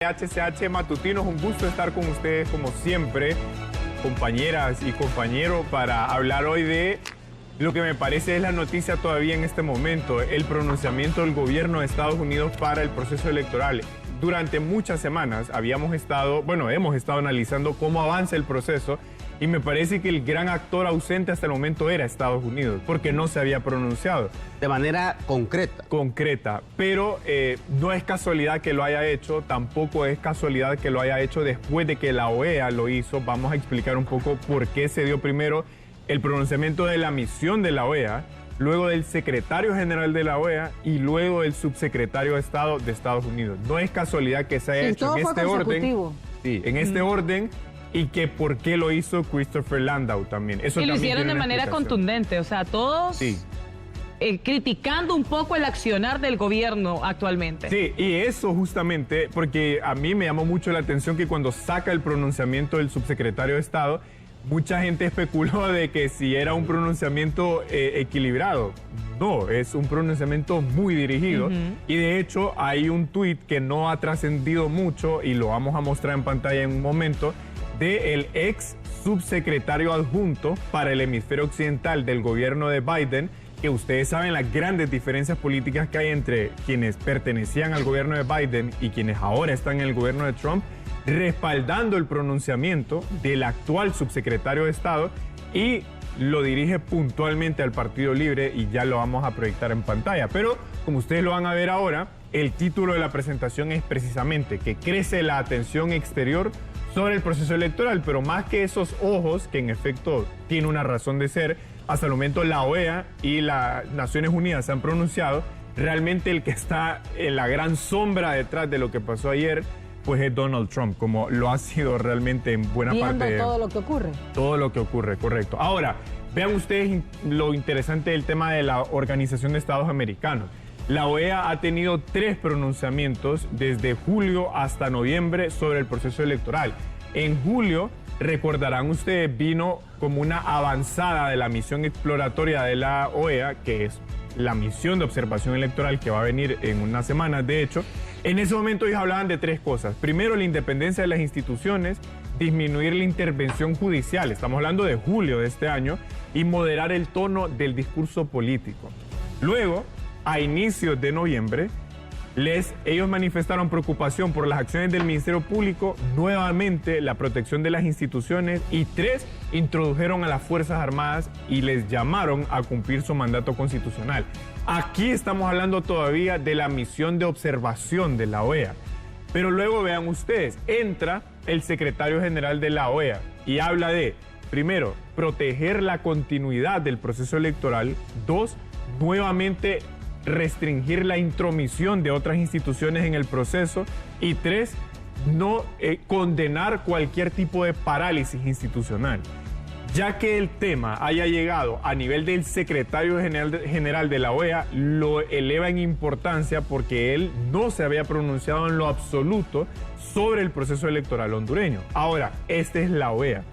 HCH Matutinos, un gusto estar con ustedes como siempre, compañeras y compañeros, para hablar hoy de lo que me parece es la noticia todavía en este momento, el pronunciamiento del gobierno de Estados Unidos para el proceso electoral. Durante muchas semanas hemos estado analizando cómo avanza el proceso y me parece que el gran actor ausente hasta el momento era Estados Unidos, porque no se había pronunciado. De manera concreta. Concreta, pero no es casualidad que lo haya hecho, tampoco es casualidad que lo haya hecho después de que la OEA lo hizo. Vamos a explicar un poco por qué se dio primero el pronunciamiento de la misión de la OEA, luego del secretario general de la OEA y luego del subsecretario de Estado de Estados Unidos. No es casualidad que se haya hecho en este orden. Sí, en este orden. Y que por qué lo hizo Christopher Landau también. Eso y lo también hicieron de manera contundente, o sea, todos criticando un poco el accionar del gobierno actualmente. Sí, y eso justamente, porque a mí me llamó mucho la atención que cuando saca el pronunciamiento del subsecretario de Estado, mucha gente especuló de que si era un pronunciamiento equilibrado. No, es un pronunciamiento muy dirigido. Y de hecho hay un tuit que no ha trascendido mucho y lo vamos a mostrar en pantalla en un momento, del ex subsecretario adjunto para el hemisferio occidental del gobierno de Biden, que ustedes saben las grandes diferencias políticas que hay entre quienes pertenecían al gobierno de Biden y quienes ahora están en el gobierno de Trump, respaldando el pronunciamiento del actual subsecretario de Estado, y lo dirige puntualmente al Partido Libre y ya lo vamos a proyectar en pantalla. Pero como ustedes lo van a ver ahora, el título de la presentación es precisamente que crece la atención exterior sobre el proceso electoral, pero más que esos ojos, que en efecto tiene una razón de ser, hasta el momento la OEA y las Naciones Unidas se han pronunciado, realmente el que está en la gran sombra detrás de lo que pasó ayer, pues es Donald Trump, como lo ha sido realmente en buena parte de todo lo que ocurre. Todo lo que ocurre, correcto. Ahora, vean ustedes lo interesante del tema de la Organización de Estados Americanos. La OEA ha tenido 3 pronunciamientos desde julio hasta noviembre sobre el proceso electoral. En julio, recordarán ustedes, vino como una avanzada de la misión exploratoria de la OEA, que es la misión de observación electoral que va a venir en unas semanas, de hecho. En ese momento ellos hablaban de 3 cosas. Primero, la independencia de las instituciones, disminuir la intervención judicial, estamos hablando de julio de este año, y moderar el tono del discurso político. Luego, a inicios de noviembre, ellos manifestaron preocupación por las acciones del Ministerio Público, nuevamente la protección de las instituciones, y 3, introdujeron a las Fuerzas Armadas y les llamaron a cumplir su mandato constitucional. Aquí estamos hablando todavía de la misión de observación de la OEA. Pero luego vean ustedes, entra el secretario general de la OEA y habla de, primero, proteger la continuidad del proceso electoral, 2, nuevamente restringir la intromisión de otras instituciones en el proceso, y 3, no condenar cualquier tipo de parálisis institucional. Ya que el tema haya llegado a nivel del secretario general de la OEA, lo eleva en importancia porque él no se había pronunciado en lo absoluto sobre el proceso electoral hondureño. Ahora, esta es la OEA.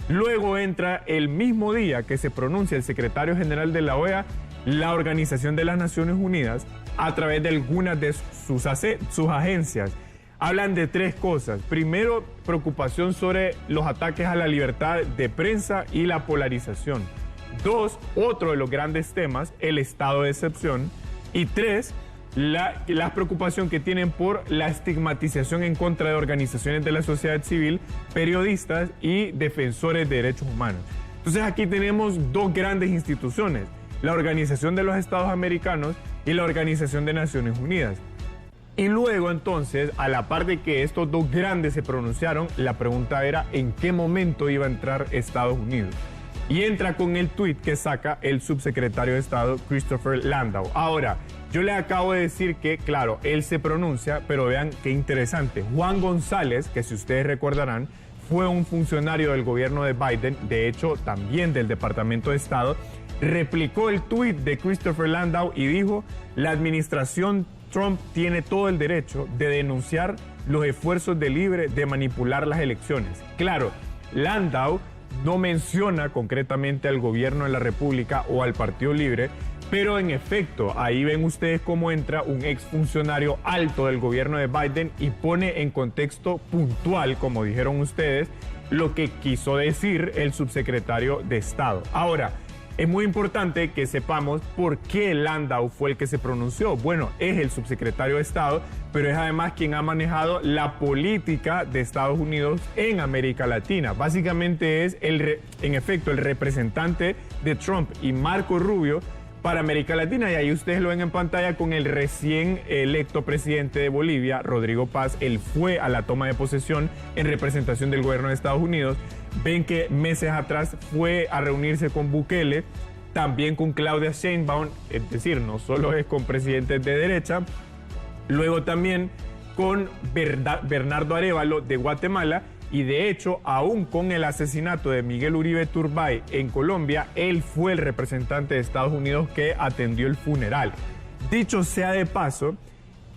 Luego entra el mismo día que se pronuncia el secretario general de la OEA, la Organización de las Naciones Unidas, a través de algunas de sus agencias. Hablan de 3 cosas. Primero, preocupación sobre los ataques a la libertad de prensa y la polarización. 2, otro de los grandes temas, el estado de excepción. Y 3, la preocupación que tienen por la estigmatización en contra de organizaciones de la sociedad civil, periodistas y defensores de derechos humanos. Entonces aquí tenemos 2 grandes instituciones, la Organización de los Estados Americanos y la Organización de Naciones Unidas. Y luego entonces, a la par de que estos 2 grandes se pronunciaron, la pregunta era en qué momento iba a entrar Estados Unidos. Y entra con el tuit que saca el subsecretario de Estado, Christopher Landau. Ahora, yo le acabo de decir que, claro, él se pronuncia, pero vean qué interesante. Juan González, que si ustedes recordarán, fue un funcionario del gobierno de Biden, de hecho también del Departamento de Estado, replicó el tuit de Christopher Landau y dijo: la administración Trump tiene todo el derecho de denunciar los esfuerzos de Libre de manipular las elecciones. Claro, Landau no menciona concretamente al gobierno de la República o al Partido Libre, Pero en efecto, ahí ven ustedes cómo entra un exfuncionario alto del gobierno de Biden y pone en contexto puntual, como dijeron ustedes, lo que quiso decir el subsecretario de Estado. Ahora, es muy importante que sepamos por qué Landau fue el que se pronunció. Bueno, es el subsecretario de Estado, pero es además quien ha manejado la política de Estados Unidos en América Latina. Básicamente es, en efecto, el representante de Trump y Marco Rubio para América Latina, y ahí ustedes lo ven en pantalla con el recién electo presidente de Bolivia, Rodrigo Paz. Él fue a la toma de posesión en representación del gobierno de Estados Unidos. Ven que meses atrás fue a reunirse con Bukele, también con Claudia Sheinbaum, es decir, no solo es con presidentes de derecha, luego también con Bernardo Arévalo de Guatemala, y de hecho, aún con el asesinato de Miguel Uribe Turbay en Colombia, él fue el representante de Estados Unidos que atendió el funeral. Dicho sea de paso,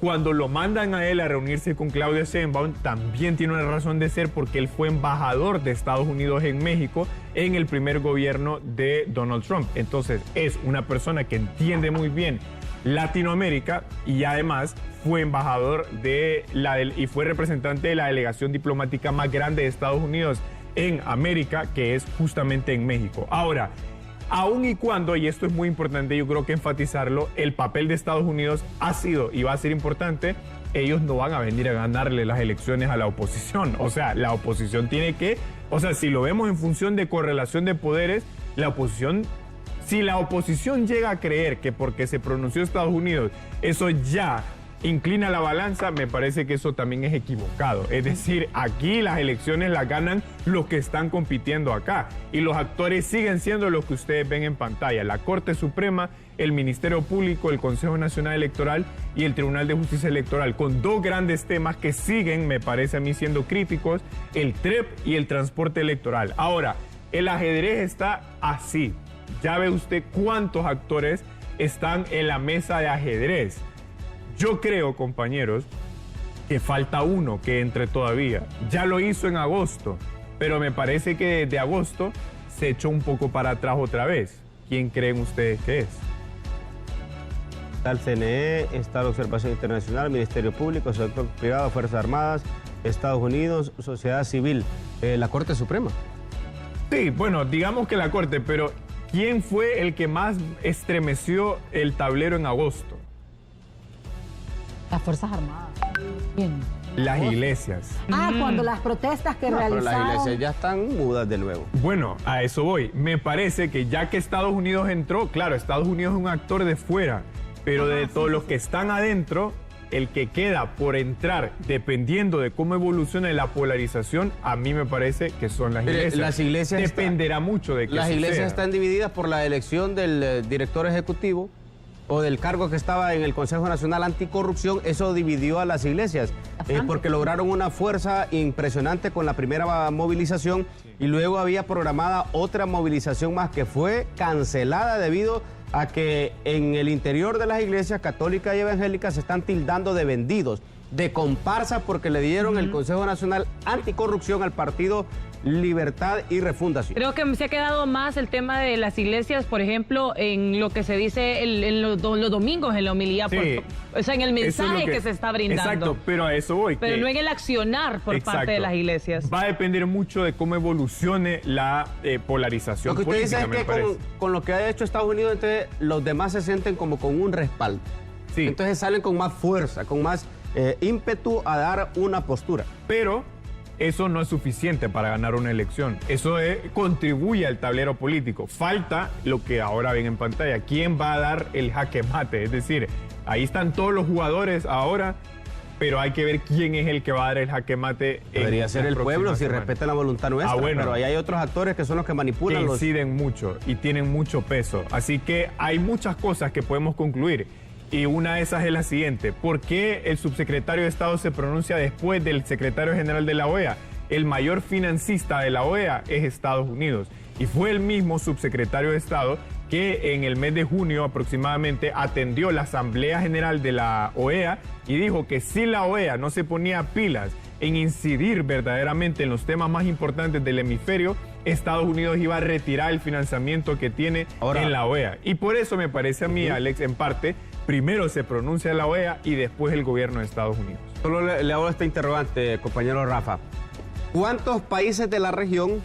cuando lo mandan a él a reunirse con Claudia Sheinbaum, también tiene una razón de ser porque él fue embajador de Estados Unidos en México en el primer gobierno de Donald Trump. Entonces, es una persona que entiende muy bien Latinoamérica y además fue embajador y fue representante de la delegación diplomática más grande de Estados Unidos en América, que es justamente en México. Ahora, aun y cuando, y esto es muy importante, yo creo que enfatizarlo, el papel de Estados Unidos ha sido y va a ser importante. Ellos no van a venir a ganarle las elecciones a la oposición. O sea, la oposición tiene que, si lo vemos en función de correlación de poderes, si la oposición llega a creer que porque se pronunció Estados Unidos, eso ya inclina la balanza, me parece que eso también es equivocado. Es decir, aquí las elecciones las ganan los que están compitiendo acá. Y los actores siguen siendo los que ustedes ven en pantalla. La Corte Suprema, el Ministerio Público, el Consejo Nacional Electoral y el Tribunal de Justicia Electoral, con dos grandes temas que siguen, me parece a mí, siendo críticos: el TREP y el transporte electoral. Ahora, el ajedrez está así. Ya ve usted cuántos actores están en la mesa de ajedrez. Yo creo, compañeros, que falta uno que entre todavía. Ya lo hizo en agosto, pero me parece que desde agosto se echó un poco para atrás otra vez. ¿Quién creen ustedes que es? Está el CNE, está la Observación Internacional, Ministerio Público, sector privado, Fuerzas Armadas, Estados Unidos, sociedad civil, la Corte Suprema. Sí, bueno, digamos que la Corte, pero ¿quién fue el que más estremeció el tablero en agosto? Las Fuerzas Armadas. ¿Quién? Las iglesias. Cuando las protestas que realizaron... Pero las iglesias ya están mudas de nuevo. Bueno, a eso voy. Me parece que ya que Estados Unidos entró, claro, Estados Unidos es un actor de fuera, pero de todos los que están adentro, el que queda por entrar, dependiendo de cómo evolucione la polarización, a mí me parece que son las iglesias. Las iglesias dependerá mucho de que las iglesias suceda. Están divididas por la elección del director ejecutivo o del cargo que estaba en el Consejo Nacional Anticorrupción. Eso dividió a las iglesias porque lograron una fuerza impresionante con la primera movilización y luego había programada otra movilización más que fue cancelada debido a que en el interior de las iglesias católicas y evangélicas se están tildando de vendidos, de comparsa, porque le dieron el Consejo Nacional Anticorrupción al partido Libertad y Refundación. Creo que se ha quedado más el tema de las iglesias, por ejemplo, en lo que se dice en los domingos en la homilía, sí, en el mensaje que se está brindando. Exacto, pero a eso voy. Pero no en el accionar por parte de las iglesias. Va a depender mucho de cómo evolucione la polarización política. Lo que usted dice es que con lo que ha hecho Estados Unidos, entonces los demás se sienten como con un respaldo. Sí. Entonces salen con más fuerza, con más ímpetu a dar una postura. Pero eso no es suficiente para ganar una elección. Eso contribuye al tablero político. Falta lo que ahora ven en pantalla. ¿Quién va a dar el jaque mate? Es decir, ahí están todos los jugadores ahora, pero hay que ver quién es el que va a dar el jaque mate. Debería ser el pueblo si respeta la voluntad nuestra. Bueno, pero ahí hay otros actores que son los que manipulan. Que inciden mucho y tienen mucho peso. Así que hay muchas cosas que podemos concluir. Y una de esas es la siguiente: ¿por qué el subsecretario de Estado se pronuncia después del secretario general de la OEA? El mayor financista de la OEA es Estados Unidos. Y fue el mismo subsecretario de Estado que en el mes de junio aproximadamente atendió la Asamblea General de la OEA y dijo que si la OEA no se ponía pilas en incidir verdaderamente en los temas más importantes del hemisferio, Estados Unidos iba a retirar el financiamiento que tiene en la OEA. Y por eso me parece a mí, Alex, en parte, primero se pronuncia la OEA y después el gobierno de Estados Unidos. Solo le hago esta interrogante, compañero Rafa. ¿Cuántos países de la región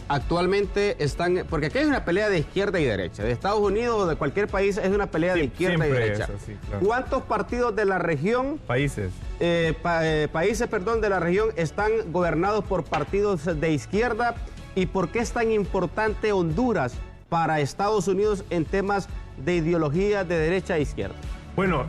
actualmente están...? Porque aquí hay una pelea de izquierda y derecha. De Estados Unidos o de cualquier país es una pelea de izquierda y derecha. Eso, sí, claro. ¿Cuántos partidos de la región... Países de la región están gobernados por partidos de izquierda? ¿Y por qué es tan importante Honduras para Estados Unidos en temas de ideología de derecha e izquierda? Bueno,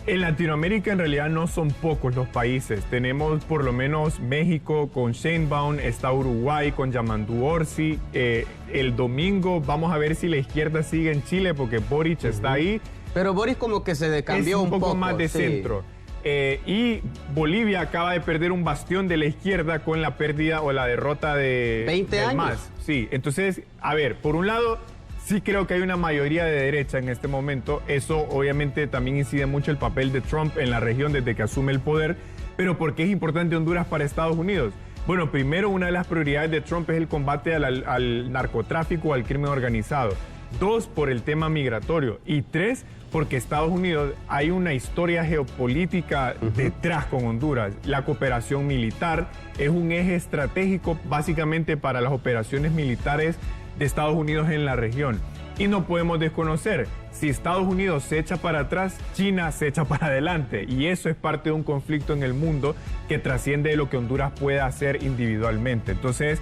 en Latinoamérica en realidad no son pocos los países. Tenemos por lo menos México con Sheinbaum, está Uruguay con Yamandu Orsi. El domingo vamos a ver si la izquierda sigue en Chile porque Boric está ahí. Pero Boric como que se decambió un poco. poco Más de centro. Y Bolivia acaba de perder un bastión de la izquierda con la pérdida o la derrota de 20 años. MAS. Sí, entonces, a ver, por un lado, sí creo que hay una mayoría de derecha en este momento. Eso obviamente también incide mucho el papel de Trump en la región desde que asume el poder. Pero ¿por qué es importante Honduras para Estados Unidos? Bueno, primero, una de las prioridades de Trump es el combate al narcotráfico, al crimen organizado. 2, por el tema migratorio. Y 3, porque Estados Unidos hay una historia geopolítica detrás con Honduras. La cooperación militar es un eje estratégico básicamente para las operaciones militares de Estados Unidos en la región. Y no podemos desconocer, si Estados Unidos se echa para atrás, China se echa para adelante. Y eso es parte de un conflicto en el mundo que trasciende de lo que Honduras pueda hacer individualmente. Entonces,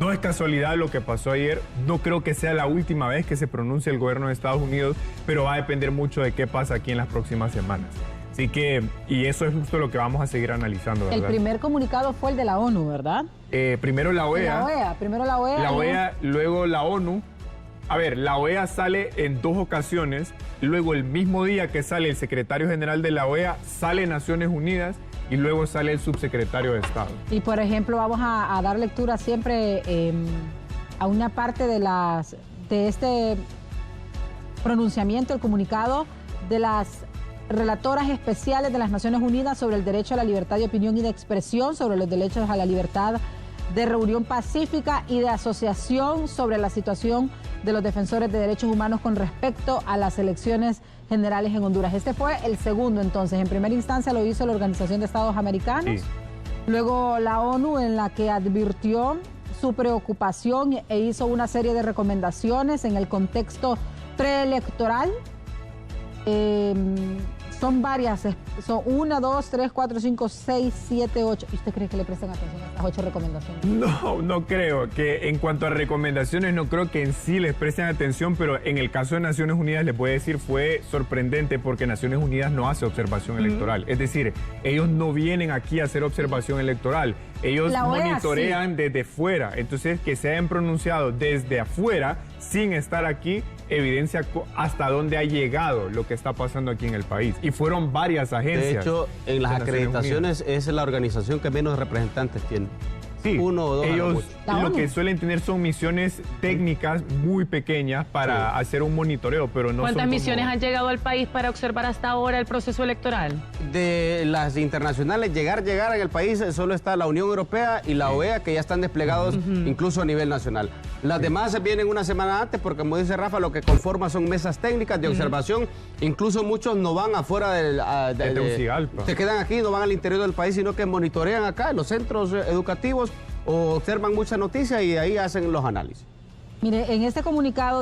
no es casualidad lo que pasó ayer. No creo que sea la última vez que se pronuncie el gobierno de Estados Unidos, pero va a depender mucho de qué pasa aquí en las próximas semanas. Así que, y eso es justo lo que vamos a seguir analizando, ¿verdad? El primer comunicado fue el de la ONU, ¿verdad? Primero la OEA. Primero la OEA. La OEA, luego la ONU. A ver, la OEA sale en 2 ocasiones. Luego, el mismo día que sale el secretario general de la OEA, sale Naciones Unidas. Y luego sale el subsecretario de Estado. Y por ejemplo, vamos a dar lectura siempre a una parte de este pronunciamiento, el comunicado de las relatoras especiales de las Naciones Unidas sobre el derecho a la libertad de opinión y de expresión, sobre los derechos a la libertad de reunión pacífica y de asociación, sobre la situación de los defensores de derechos humanos con respecto a las elecciones generales en Honduras. Este fue el segundo, entonces. En primera instancia lo hizo la Organización de Estados Americanos, luego la ONU, en la que advirtió su preocupación e hizo una serie de recomendaciones en el contexto preelectoral. Son varias, son 1, 2, 3, 4, 5, 6, 7, 8. ¿Y usted cree que le prestan atención a estas 8 recomendaciones? No creo que en cuanto a recomendaciones, no creo que en sí les presten atención, pero en el caso de Naciones Unidas les puedo decir fue sorprendente porque Naciones Unidas no hace observación electoral. Es decir, ellos no vienen aquí a hacer observación electoral. Ellos monitorean desde fuera. Entonces, que se hayan pronunciado desde afuera sin estar aquí evidencia hasta dónde ha llegado lo que está pasando aquí en el país. Y fueron varias agencias. De hecho, en las acreditaciones es la organización que menos representantes tiene. Sí, 1 o 2. ellos lo que suelen tener son misiones técnicas muy pequeñas para hacer un monitoreo, pero no. ¿Cuántas misiones han llegado al país para observar hasta ahora el proceso electoral? De las internacionales, llegar en el país solo está la Unión Europea y la OEA, que ya están desplegados incluso a nivel nacional. Las demás vienen una semana antes porque, como dice Rafa, lo que conforma son mesas técnicas de observación. Incluso muchos no van afuera de Tegucigalpa. Se quedan aquí, no van al interior del país, sino que monitorean acá en los centros educativos o observan muchas noticias y ahí hacen los análisis. Mire, en este comunicado